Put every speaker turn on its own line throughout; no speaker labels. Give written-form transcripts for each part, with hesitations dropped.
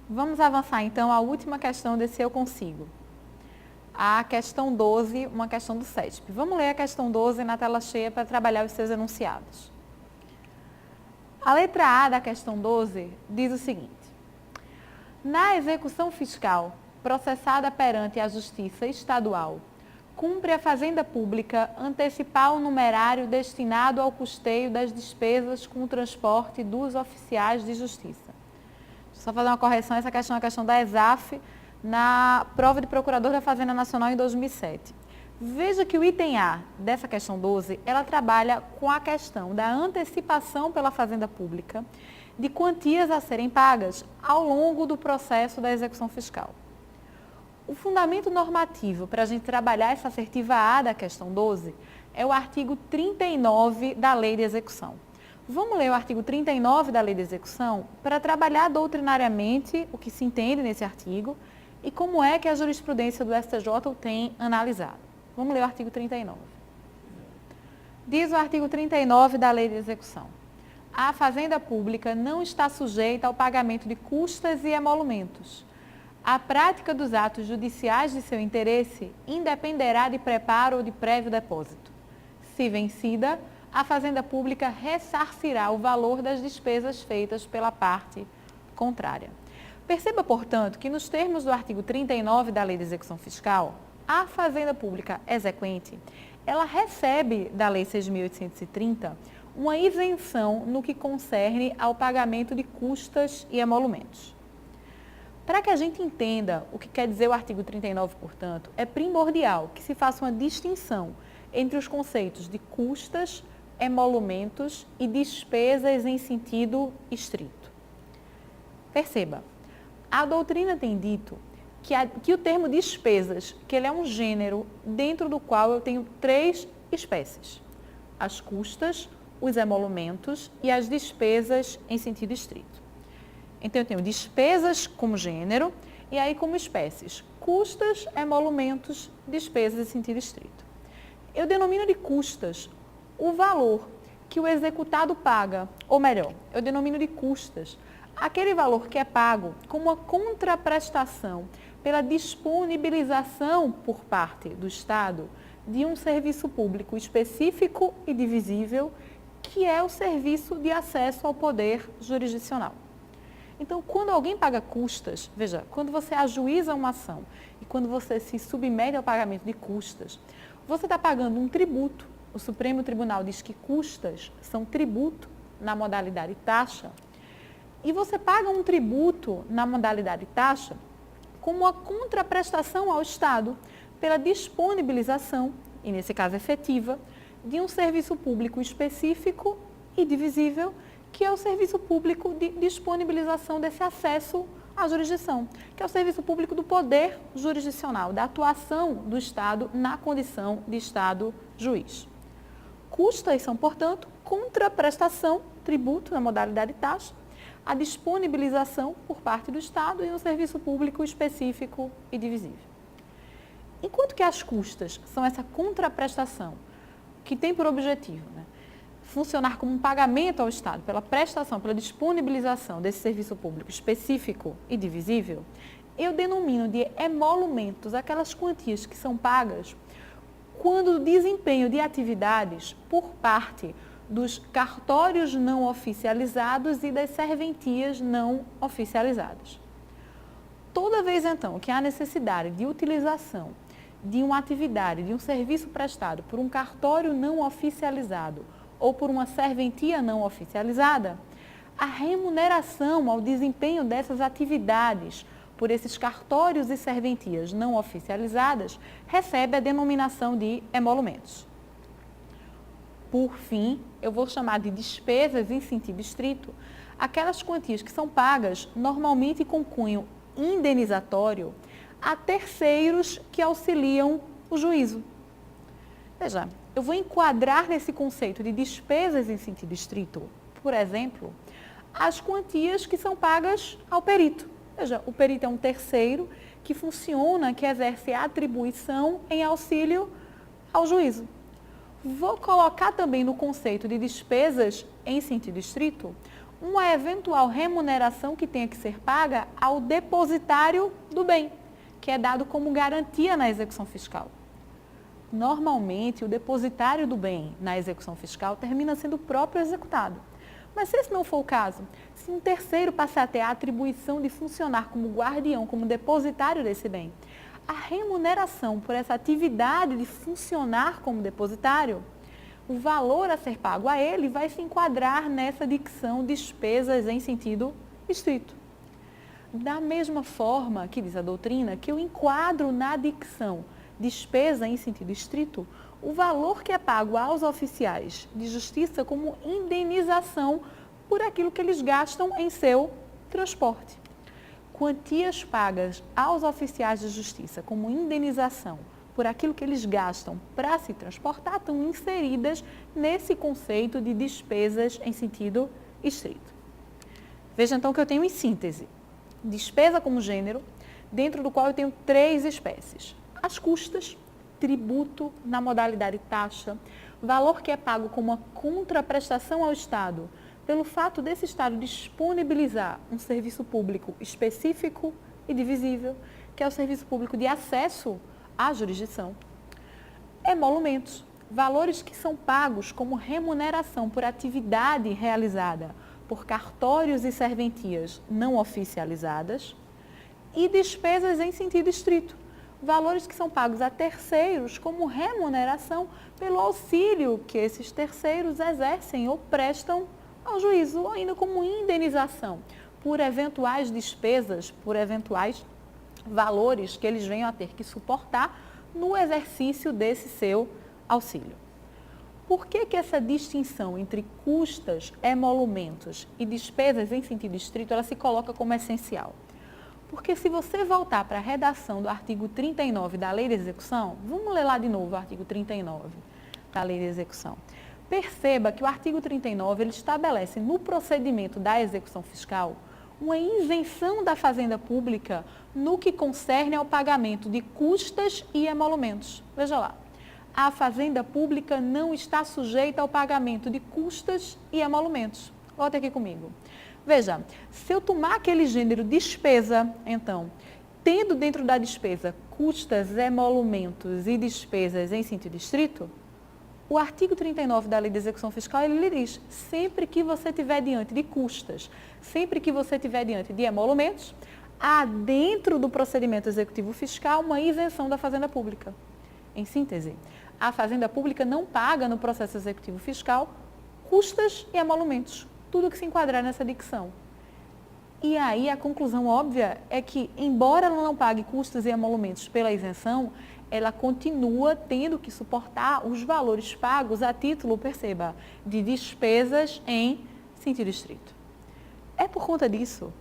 Vamos avançar então à última questão desse eu consigo. A questão 12, uma questão do CESP. Vamos ler a questão 12 na tela cheia para trabalhar os seus enunciados. A letra A da questão 12 diz o seguinte: na execução fiscal processada perante a Justiça Estadual, cumpre a Fazenda Pública antecipar o numerário destinado ao custeio das despesas com o transporte dos oficiais de justiça. Só fazer uma correção, essa questão é a questão da ESAF na prova de procurador da Fazenda Nacional em 2007. Veja que o item A dessa questão 12, ela trabalha com a questão da antecipação pela Fazenda Pública de quantias a serem pagas ao longo do processo da execução fiscal. O fundamento normativo para a gente trabalhar essa assertiva A da questão 12 é o artigo 39 da Lei de Execução. Vamos ler o artigo 39 da Lei de Execução para trabalhar doutrinariamente o que se entende nesse artigo e como é que a jurisprudência do STJ o tem analisado. Vamos ler o artigo 39. Diz o artigo 39 da Lei de Execução: a Fazenda Pública não está sujeita ao pagamento de custas e emolumentos. A prática dos atos judiciais de seu interesse independerá de preparo ou de prévio depósito. Se vencida, a Fazenda Pública ressarcirá o valor das despesas feitas pela parte contrária. Perceba, portanto, que nos termos do artigo 39 da Lei de Execução Fiscal, a Fazenda Pública exequente, ela recebe da Lei 6.830 uma isenção no que concerne ao pagamento de custas e emolumentos. Para que a gente entenda o que quer dizer o artigo 39, portanto, é primordial que se faça uma distinção entre os conceitos de custas, emolumentos e despesas em sentido estrito. Perceba, a doutrina tem dito que o termo despesas, que ele é um gênero dentro do qual eu tenho três espécies: as custas, os emolumentos e as despesas em sentido estrito. Então, eu tenho despesas como gênero e aí como espécies: custas, emolumentos, despesas em sentido estrito. Eu denomino de custas o valor que o executado paga, ou melhor, eu denomino de custas aquele valor que é pago como uma contraprestação pela disponibilização por parte do Estado de um serviço público específico e divisível, que é o serviço de acesso ao poder jurisdicional. Então, quando alguém paga custas, veja, quando você ajuiza uma ação e quando você se submete ao pagamento de custas, você está pagando um tributo. O Supremo Tribunal diz que custas são tributo na modalidade taxa, e você paga um tributo na modalidade taxa como uma contraprestação ao Estado pela disponibilização, e nesse caso efetiva, de um serviço público específico e divisível, que é o serviço público de disponibilização desse acesso à jurisdição, que é o serviço público do poder jurisdicional, da atuação do Estado na condição de Estado juiz. Custas são, portanto, contraprestação, tributo na modalidade taxa, a disponibilização por parte do Estado em um serviço público específico e divisível. Enquanto que as custas são essa contraprestação que tem por objetivo, funcionar como um pagamento ao Estado pela prestação, pela disponibilização desse serviço público específico e divisível, eu denomino de emolumentos aquelas quantias que são pagas quando o desempenho de atividades por parte dos cartórios não oficializados e das serventias não oficializadas. Toda vez, então, que há necessidade de utilização de uma atividade, de um serviço prestado por um cartório não oficializado ou por uma serventia não oficializada, a remuneração ao desempenho dessas atividades por esses cartórios e serventias não oficializadas recebe a denominação de emolumentos. Por fim, eu vou chamar de despesas em sentido estrito aquelas quantias que são pagas normalmente com cunho indenizatório a terceiros que auxiliam o juízo. Veja, eu vou enquadrar nesse conceito de despesas em sentido estrito, por exemplo, as quantias que são pagas ao perito. Veja, o perito é um terceiro que funciona, que exerce a atribuição em auxílio ao juízo. Vou colocar também no conceito de despesas em sentido estrito uma eventual remuneração que tenha que ser paga ao depositário do bem, que é dado como garantia na execução fiscal. Normalmente, o depositário do bem na execução fiscal termina sendo o próprio executado. Mas se esse não for o caso, se um terceiro passar a ter a atribuição de funcionar como guardião, como depositário desse bem, a remuneração por essa atividade de funcionar como depositário, o valor a ser pago a ele vai se enquadrar nessa dicção despesas em sentido estrito. Da mesma forma que diz a doutrina, que eu enquadro na dicção despesa em sentido estrito, o valor que é pago aos oficiais de justiça como indenização por aquilo que eles gastam em seu transporte. Quantias pagas aos oficiais de justiça como indenização por aquilo que eles gastam para se transportar estão inseridas nesse conceito de despesas em sentido estrito. Veja então que eu tenho em síntese, despesa como gênero, dentro do qual eu tenho 3 espécies. As custas, tributo na modalidade taxa, valor que é pago como uma contraprestação ao Estado, pelo fato desse Estado disponibilizar um serviço público específico e divisível, que é o serviço público de acesso à jurisdição. Emolumentos, valores que são pagos como remuneração por atividade realizada por cartórios e serventias não oficializadas. E despesas em sentido estrito, valores que são pagos a terceiros como remuneração pelo auxílio que esses terceiros exercem ou prestam ao juízo, ou ainda como indenização por eventuais despesas, por eventuais valores que eles venham a ter que suportar no exercício desse seu auxílio. Por que essa distinção entre custas, emolumentos e despesas em sentido estrito, ela se coloca como essencial? Porque se você voltar para a redação do artigo 39 da Lei de Execução, vamos ler lá de novo o artigo 39 da Lei de Execução. Perceba que o artigo 39, ele estabelece no procedimento da execução fiscal uma isenção da Fazenda Pública no que concerne ao pagamento de custas e emolumentos. Veja lá, a Fazenda Pública não está sujeita ao pagamento de custas e emolumentos. Volta aqui comigo. Veja, se eu tomar aquele gênero despesa, então, tendo dentro da despesa custas, emolumentos e despesas em sentido estrito, o artigo 39 da Lei de Execução Fiscal, ele diz, sempre que você estiver diante de custas, sempre que você estiver diante de emolumentos, há dentro do procedimento executivo fiscal uma isenção da Fazenda Pública. Em síntese, a Fazenda Pública não paga no processo executivo fiscal custas e emolumentos, tudo que se enquadrar nessa dicção. E aí a conclusão óbvia é que, embora ela não pague custos e emolumentos pela isenção, ela continua tendo que suportar os valores pagos a título, perceba, de despesas em sentido estrito. É por conta disso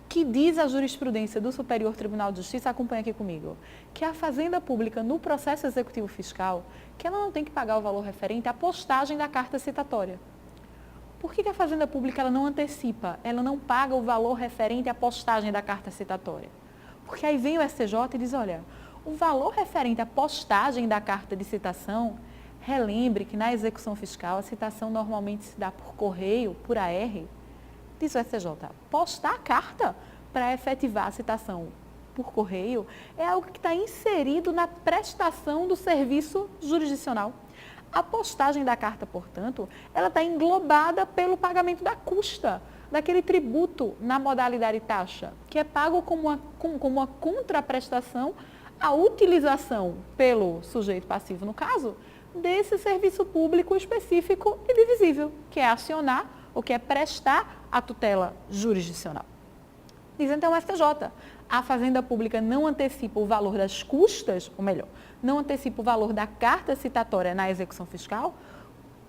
que diz a jurisprudência do Superior Tribunal de Justiça, acompanha aqui comigo, que a Fazenda Pública no processo executivo fiscal, que ela não tem que pagar o valor referente à postagem da carta citatória. Por que a Fazenda Pública ela não antecipa, ela não paga o valor referente à postagem da carta citatória? Porque aí vem o STJ e diz, olha, o valor referente à postagem da carta de citação, relembre que na execução fiscal a citação normalmente se dá por correio, por AR, diz o STJ, postar a carta para efetivar a citação por correio é algo que está inserido na prestação do serviço jurisdicional. A postagem da carta, portanto, ela está englobada pelo pagamento da custa, daquele tributo na modalidade taxa, que é pago como uma contraprestação à utilização pelo sujeito passivo, no caso, desse serviço público específico e divisível, que é acionar ou que é prestar a tutela jurisdicional. Diz então o STJ, a Fazenda Pública não antecipa o valor das custas, ou melhor, não antecipa o valor da carta citatória na execução fiscal,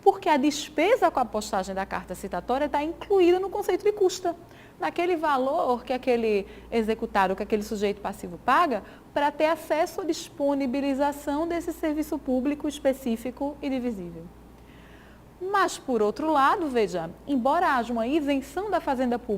porque a despesa com a postagem da carta citatória está incluída no conceito de custa, naquele valor que aquele executado, que aquele sujeito passivo paga, para ter acesso à disponibilização desse serviço público específico e divisível. Mas, por outro lado, veja, embora haja uma isenção da Fazenda Pública